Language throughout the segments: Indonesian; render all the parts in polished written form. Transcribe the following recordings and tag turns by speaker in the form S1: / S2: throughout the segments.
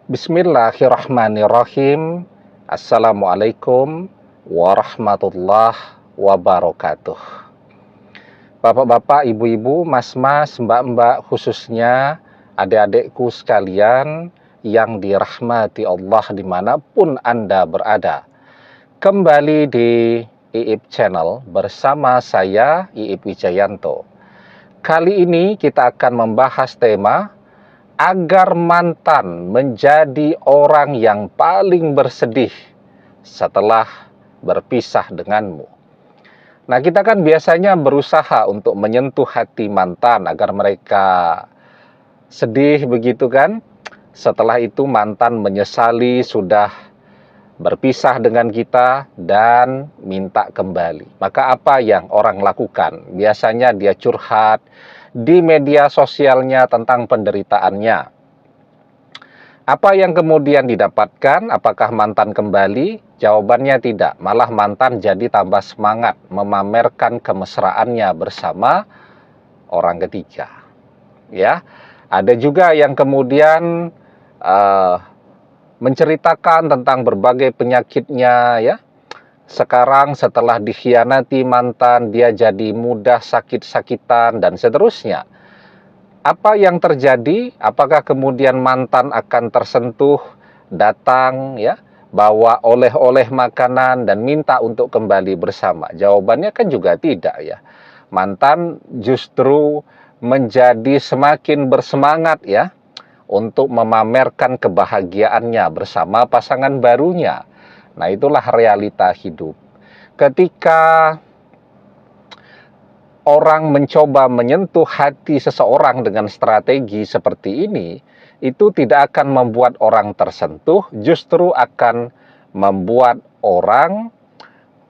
S1: Bismillahirrahmanirrahim. Assalamualaikum warahmatullahi wabarakatuh. Bapak-bapak, ibu-ibu, mas-mas, mbak-mbak, khususnya adik-adikku sekalian yang dirahmati Allah dimanapun Anda berada. Kembali di IIP Channel bersama saya, IIP Wijayanto. Kali ini kita akan membahas tema agar mantan menjadi orang yang paling bersedih setelah berpisah denganmu. Nah, kita kan biasanya berusaha untuk menyentuh hati mantan agar mereka sedih, begitu kan? Setelah itu mantan menyesali sudah berpisah dengan kita dan minta kembali. Maka apa yang orang lakukan? Biasanya dia curhat di media sosialnya tentang penderitaannya. Apa yang kemudian didapatkan? Apakah mantan kembali? Jawabannya tidak. Malah mantan jadi tambah semangat memamerkan kemesraannya bersama orang ketiga. Ya, ada juga yang kemudian menceritakan tentang berbagai penyakitnya, ya. Sekarang setelah dikhianati mantan, dia jadi mudah sakit-sakitan dan seterusnya. Apa yang terjadi? Apakah kemudian mantan akan tersentuh, datang, ya, bawa oleh-oleh makanan dan minta untuk kembali bersama? Jawabannya kan juga tidak, ya. Mantan justru menjadi semakin bersemangat, ya, untuk memamerkan kebahagiaannya bersama pasangan barunya. Nah, itulah realita hidup. Ketika orang mencoba menyentuh hati seseorang dengan strategi seperti ini, itu tidak akan membuat orang tersentuh, justru akan membuat orang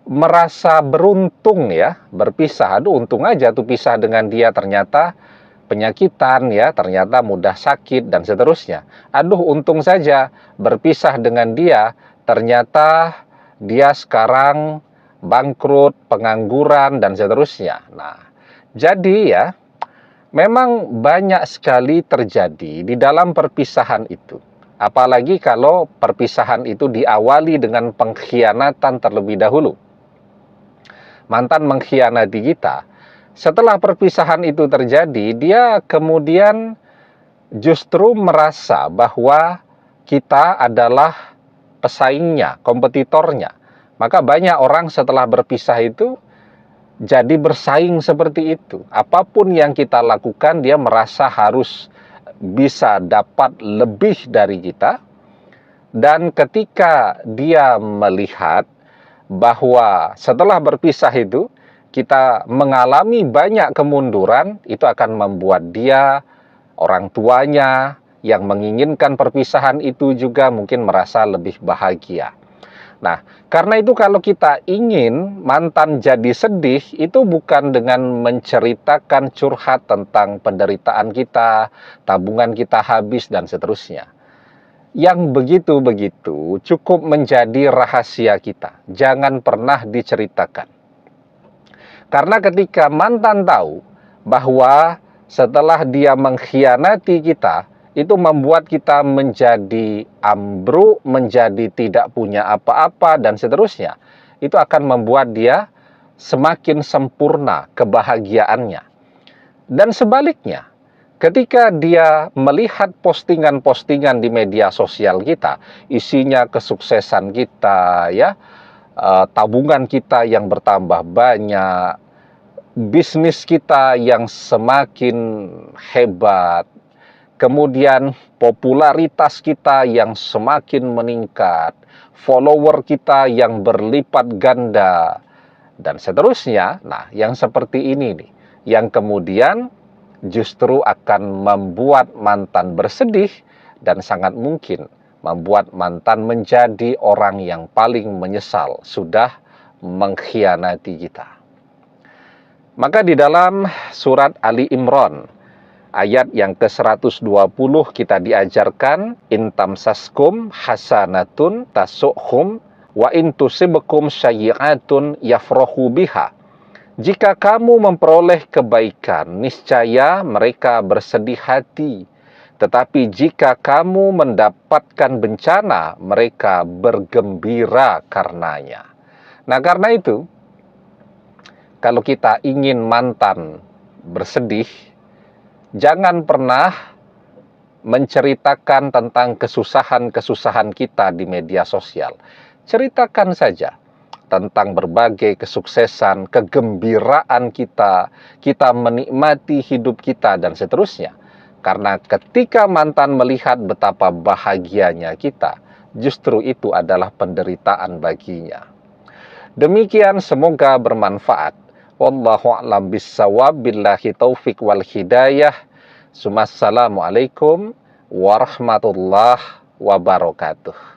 S1: merasa beruntung, ya, berpisah. Aduh, untung aja tuh pisah dengan dia, ternyata penyakitan, ya, ternyata mudah sakit dan seterusnya. Aduh, untung saja berpisah dengan dia, ternyata dia sekarang bangkrut, pengangguran dan seterusnya. Nah, jadi ya, memang banyak sekali terjadi di dalam perpisahan itu. Apalagi kalau perpisahan itu diawali dengan pengkhianatan terlebih dahulu. Mantan mengkhianati kita. Setelah perpisahan itu terjadi, dia kemudian justru merasa bahwa kita adalah pesaingnya, kompetitornya. Maka banyak orang setelah berpisah itu jadi bersaing seperti itu. Apapun yang kita lakukan, dia merasa harus bisa dapat lebih dari kita. Dan ketika dia melihat bahwa setelah berpisah itu kita mengalami banyak kemunduran, itu akan membuat dia, orang tuanya yang menginginkan perpisahan itu juga mungkin merasa lebih bahagia. Nah, karena itu kalau kita ingin mantan jadi sedih, itu bukan dengan menceritakan curhat tentang penderitaan kita, tabungan kita habis dan seterusnya. Yang begitu-begitu cukup menjadi rahasia kita, jangan pernah diceritakan. Karena ketika mantan tahu bahwa setelah dia mengkhianati kita, itu membuat kita menjadi ambruk, menjadi tidak punya apa-apa dan seterusnya. Itu akan membuat dia semakin sempurna kebahagiaannya. Dan sebaliknya, ketika dia melihat postingan-postingan di media sosial kita, isinya kesuksesan kita, ya, tabungan kita yang bertambah banyak, bisnis kita yang semakin hebat, kemudian popularitas kita yang semakin meningkat, follower kita yang berlipat ganda, dan seterusnya. Nah, yang seperti ini nih, yang kemudian justru akan membuat mantan bersedih dan sangat mungkin membuat mantan menjadi orang yang paling menyesal sudah mengkhianati kita. Maka di dalam surat Ali Imran ayat yang ke-120 kita diajarkan, intamsaskum hasanatun tasukhum wa intusibkum sayyi'atun yafrahu biha. Jika kamu memperoleh kebaikan, niscaya mereka bersedih hati. Tetapi jika kamu mendapatkan bencana, mereka bergembira karenanya. Nah, karena itu, kalau kita ingin mantan bersedih, jangan pernah menceritakan tentang kesusahan-kesusahan kita di media sosial. Ceritakan saja tentang berbagai kesuksesan, kegembiraan kita, kita menikmati hidup kita, dan seterusnya. Karena ketika mantan melihat betapa bahagianya kita, justru itu adalah penderitaan baginya. Demikian, semoga bermanfaat. Wallahu a'lam bissawab, billahi taufik wal hidayah. Assalamualaikum warahmatullahi wabarakatuh.